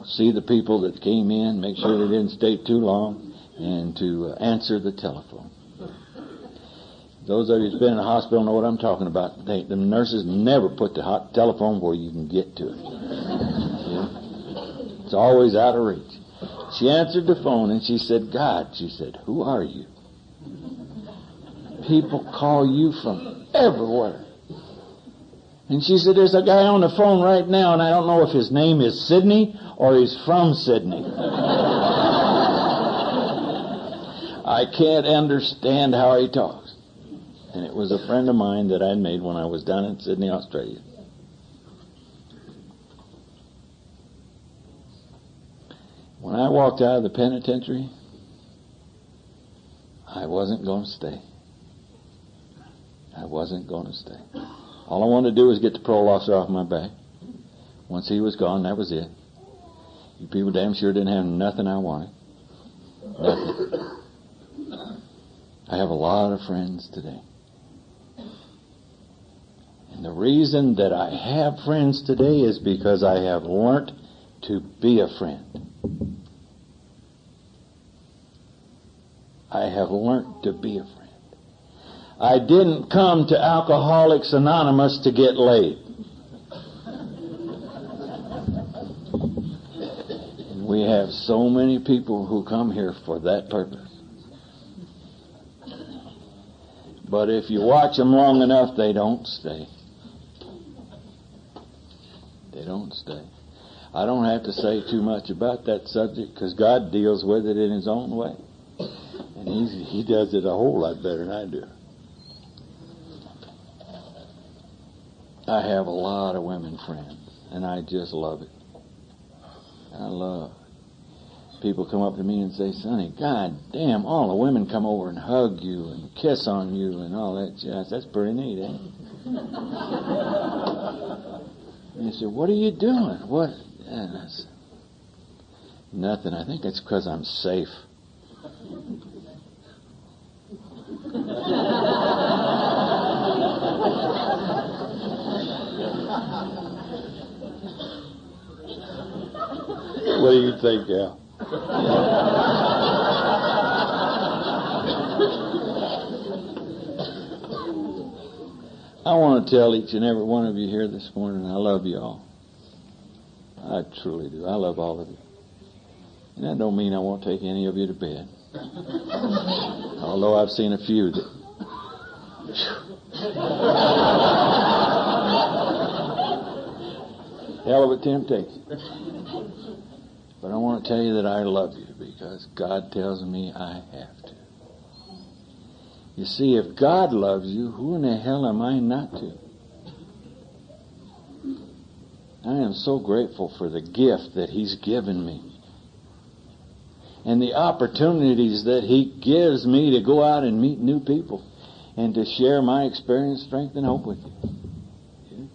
see the people that came in, make sure they didn't stay too long, and to answer the telephone. Those of you who've been in the hospital know what I'm talking about. The nurses never put the telephone where you can get to it. It's always out of reach. She answered the phone and she said, "God," she said, "who are you? People call you from everywhere." And she said, "There's a guy on the phone right now, and I don't know if his name is Sydney or he's from Sydney. I can't understand how he talks." And it was a friend of mine that I'd made when I was down in Sydney, Australia. When I walked out of the penitentiary, I wasn't going to stay. I wasn't going to stay. All I wanted to do was get the parole officer off my back. Once he was gone, that was it. You people damn sure didn't have nothing I wanted. Nothing. I have a lot of friends today. And the reason that I have friends today is because I have learned to be a friend. I have learned to be a friend. I didn't come to Alcoholics Anonymous to get laid. And we have so many people who come here for that purpose. But if you watch them long enough, they don't stay. They don't stay. I don't have to say too much about that subject because God deals with it in His own way. And He does it a whole lot better than I do. I have a lot of women friends, and I just love it. I love it. People come up to me and say, Sonny, God damn, all the women come over and hug you and kiss on you and all that jazz. That's pretty neat, ain't it? And they said, what are you doing? What? And I said, nothing. I think it's because I'm safe. What do you think, Al? I want to tell each and every one of you here this morning, I love you all. I truly do. I love all of you. And that don't mean I won't take any of you to bed. Although I've seen a few that... hell of a temptation. But I want to tell you that I love you because God tells me I have to. You see, if God loves you, who in the hell am I not to? I am so grateful for the gift that He's given me and the opportunities that He gives me to go out and meet new people and to share my experience, strength, and hope with you.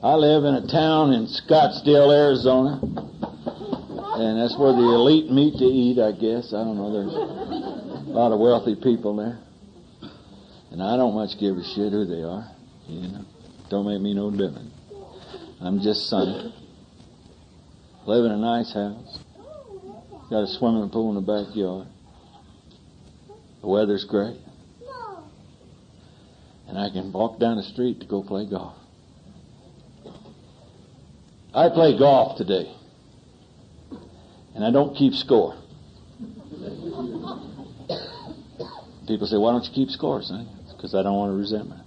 I live in a town in Scottsdale, Arizona, and that's where the elite meet to eat, I guess. I don't know. There's a lot of wealthy people there. And I don't much give a shit who they are. You know, don't make me no different. I'm just Sonny. Live in a nice house. Got a swimming pool in the backyard. The weather's great. And I can walk down the street to go play golf. I play golf today. And I don't keep score. People say, why don't you keep score, Sonny? It's because I don't want to resentment.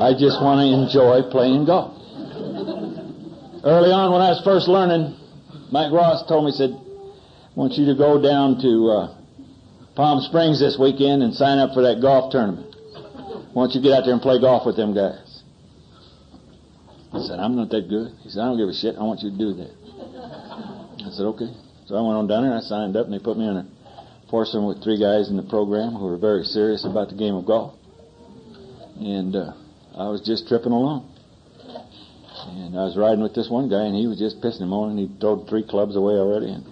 I just want to enjoy playing golf. Early on when I was first learning, Mike Ross told me, he said, I want you to go down to Palm Springs this weekend and sign up for that golf tournament. I want you to get out there and play golf with them guys. I said, I'm not that good. He said, I don't give a shit. I want you to do that. I said, okay. So I went on down there and I signed up and they put me on a foursome with 3 guys in the program who were very serious about the game of golf. And I was just tripping along. And I was riding with this one guy and he was just pissing him on and he'd thrown 3 clubs away already. And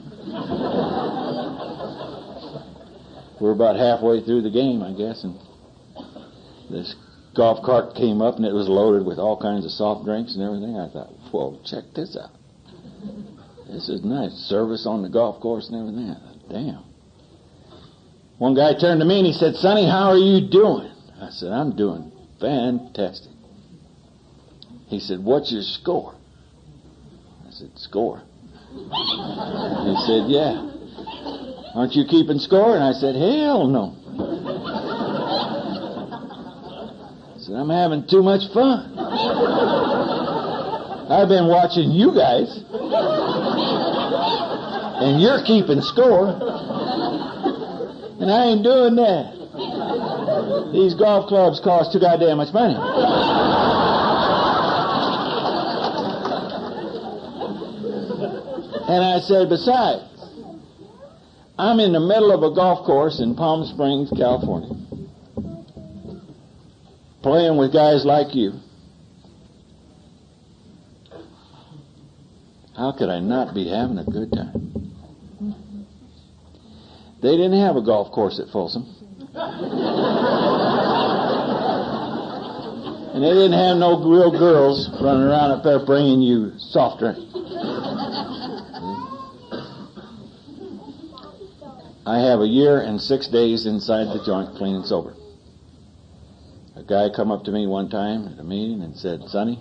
we were about halfway through the game, I guess, and this golf cart came up and it was loaded with all kinds of soft drinks and everything. I thought, whoa, check this out. This is nice. Service on the golf course and everything. I thought, damn. One guy turned to me and he said, Sonny, how are you doing? I said, I'm doing fantastic. He said, what's your score? I said, score? He said, yeah. Aren't you keeping score? And I said, hell no. I said, I'm having too much fun. I've been watching you guys, and you're keeping score, and I ain't doing that. These golf clubs cost too goddamn much money. And I said, besides, I'm in the middle of a golf course in Palm Springs, California, playing with guys like you. How could I not be having a good time? They didn't have a golf course at Folsom. And they didn't have no real girls running around up there bringing you soft drink. I have a year and 6 days inside the joint, clean and sober. A guy come up to me one time at a meeting and said, Sonny,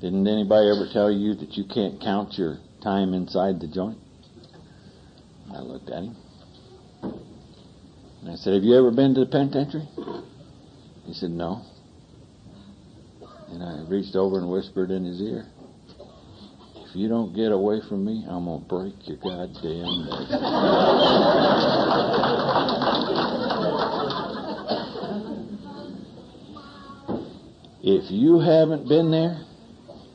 didn't anybody ever tell you that you can't count your time inside the joint? I looked at him. And I said, have you ever been to the penitentiary? He said, no. And I reached over and whispered in his ear, if you don't get away from me, I'm going to break your goddamn neck. If you haven't been there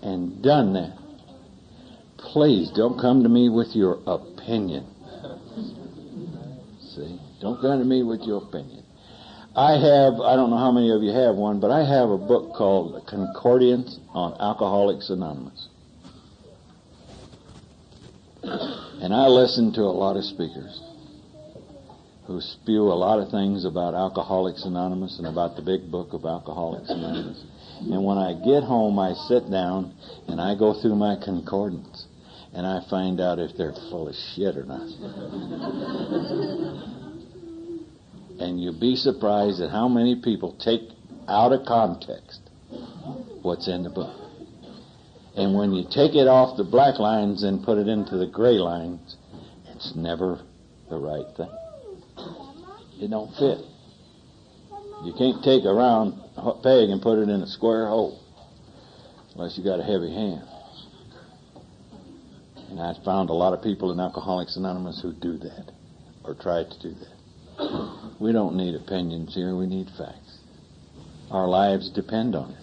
and done that, please don't come to me with your opinion. See? Don't come to me with your opinion. I don't know how many of you have one, but I have a book called Concordance on Alcoholics Anonymous. And I listen to a lot of speakers who spew a lot of things about Alcoholics Anonymous and about the big book of Alcoholics Anonymous. And when I get home, I sit down and I go through my concordance and I find out if they're full of shit or not. And you'll be surprised at how many people take out of context what's in the book. And when you take it off the black lines and put it into the gray lines, it's never the right thing. It don't fit. You can't take a round peg and put it in a square hole unless you got a heavy hand. And I found a lot of people in Alcoholics Anonymous who do that or try to do that. We don't need opinions here. We need facts. Our lives depend on it.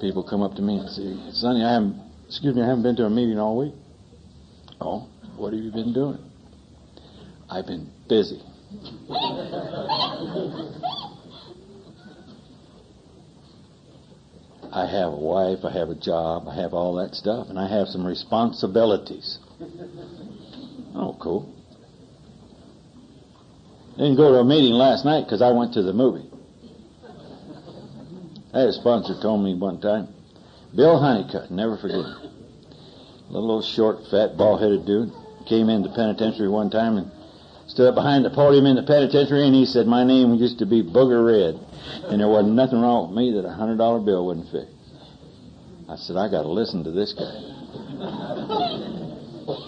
People come up to me and say, Sonny, I haven't been to a meeting all week. Oh, what have you been doing? I've been busy. I have a wife, I have a job, I have all that stuff, and I have some responsibilities. Oh, cool. Didn't go to a meeting last night because I went to the movie. I had a sponsor told me one time, Bill Honeycutt, never forget him. Little old short, fat, bald-headed dude. Came into the penitentiary one time and stood up behind the podium in the penitentiary and he said, my name used to be Booger Red. And there wasn't nothing wrong with me that a $100 bill wouldn't fix. I said, I got to listen to this guy.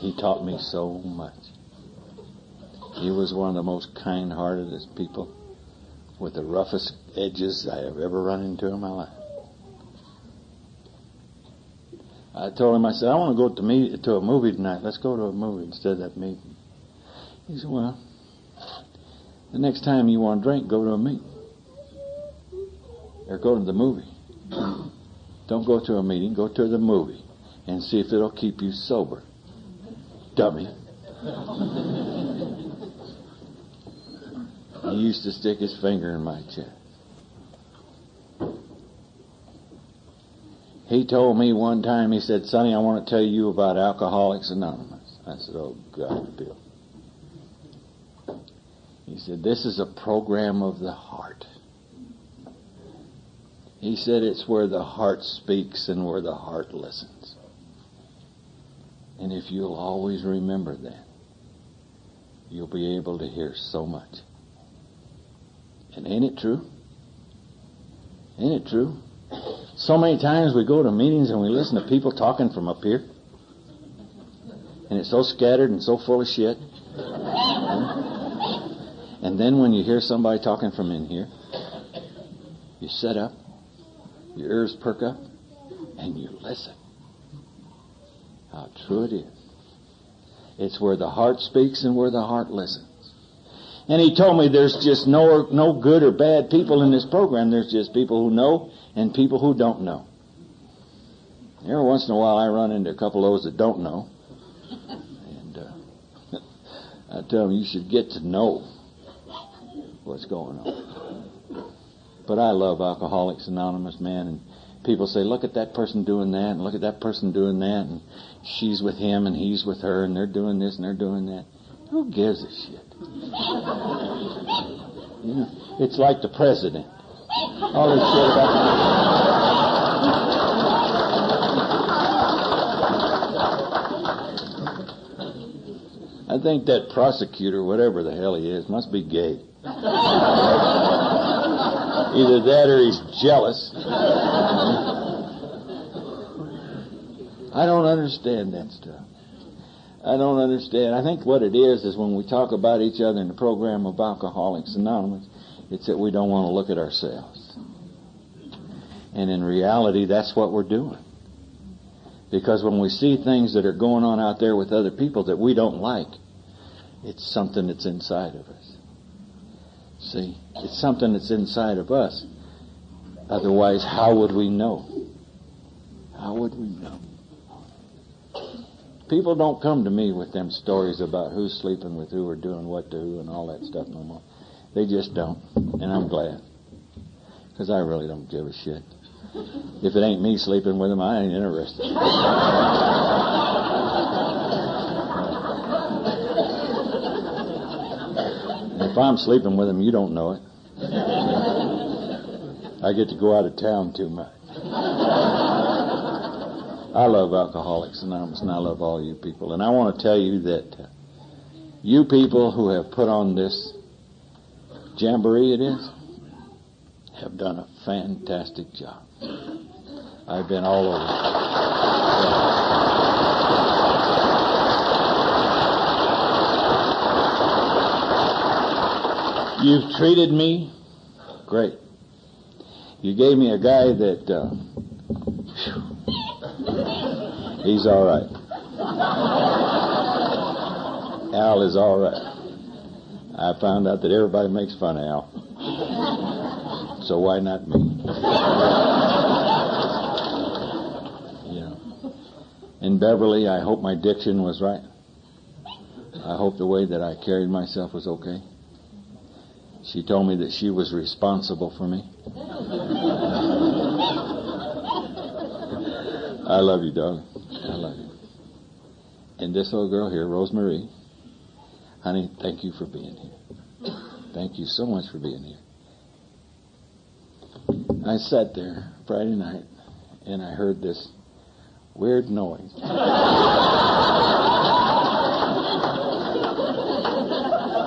He taught me so much. He was one of the most kind-heartedest people with the roughest edges I have ever run into in my life. I told him, I said, I want to go to a movie tonight. Let's go to a movie instead of that meeting. He said, well, the next time you want to drink, go to a meeting. Or go to the movie. Don't go to a meeting, go to the movie and see if it'll keep you sober. Dummy. He used to stick his finger in my chest. He told me one time, he said, Sonny, I want to tell you about Alcoholics Anonymous. I said, oh, God, Bill. He said, this is a program of the heart. He said, it's where the heart speaks and where the heart listens. And if you'll always remember that, you'll be able to hear so much. And ain't it true? Ain't it true? So many times we go to meetings and we listen to people talking from up here. And it's so scattered and so full of shit. And then when you hear somebody talking from in here, you sit up Your ears perk up and you listen. How true it is. It's where the heart speaks and where the heart listens. And he told me there's just no good or bad people in this program. There's just people who know and people who don't know. Every once in a while I run into a couple of those that don't know. And I tell them, you should get to know what's going on. But I love Alcoholics Anonymous, man. And people say, look at that person doing that, and look at that person doing that, and she's with him and he's with her, and they're doing this and they're doing that. Who gives a shit? You know, it's like the president. All this shit about I think that prosecutor, whatever the hell he is, must be gay. Either that or he's jealous. I don't understand that stuff. I don't understand. I think what it is when we talk about each other in the program of Alcoholics Anonymous, it's that we don't want to look at ourselves. And in reality, that's what we're doing. Because when we see things that are going on out there with other people that we don't like, it's something that's inside of us. See, it's something that's inside of us. Otherwise, how would we know? How would we know? People don't come to me with them stories about who's sleeping with who or doing what to who and all that stuff no more. They just don't. And I'm glad. Because I really don't give a shit. If it ain't me sleeping with them, I ain't interested. If I'm sleeping with them, you don't know it. I get to go out of town too much. I love Alcoholics Anonymous, and I love all you people. And I want to tell you that you people who have put on this Jamboree, it is, have done a fantastic job. I've been all over. You've treated me great. You gave me a guy that, he's all right. Al is all right. I found out that everybody makes fun of Al. So why not me? You know. In Beverly, I hope my diction was right. I hope the way that I carried myself was okay. She told me that she was responsible for me. I love you, darling. I love you. And this little girl here, Rosemarie, honey, thank you for being here. Thank you so much for being here. I sat there Friday night, and I heard this weird noise.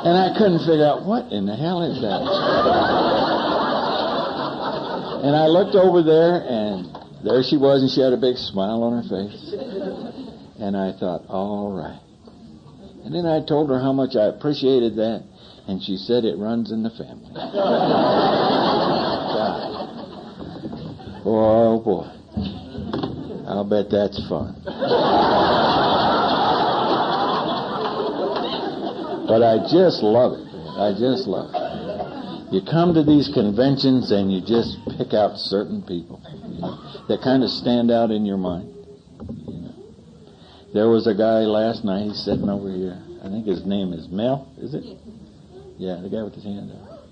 And I couldn't figure out what in the hell is that. And I looked over there, and there she was, and she had a big smile on her face. And I thought, all right. And then I told her how much I appreciated that, and she said it runs in the family. Oh, boy. I'll bet that's fun. But I just love it. I just love it. You come to these conventions and you just pick out certain people, you know, that kind of stand out in your mind. You know. There was a guy last night, he's sitting over here. I think his name is Mel, is it? Yeah, the guy with his hand up.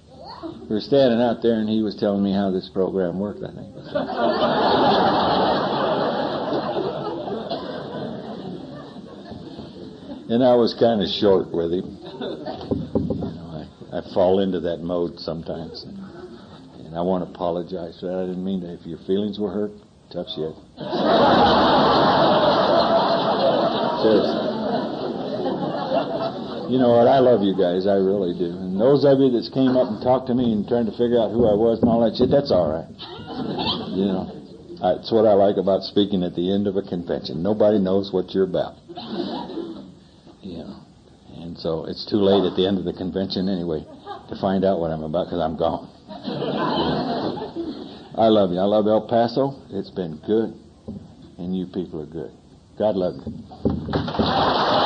We were standing out there and he was telling me how this program worked, I think. And I was kind of short with him. I fall into that mode sometimes. And I want to apologize for that. I didn't mean to. If your feelings were hurt, tough shit. Seriously. You know what? I love you guys. I really do. And those of you that came up and talked to me and trying to figure out who I was and all that shit, that's all right. You know, it's what I like about speaking at the end of a convention. Nobody knows what you're about. You know. And so it's too late at the end of the convention anyway to find out what I'm about because I'm gone. I love you. I love El Paso. It's been good, and you people are good. God love you.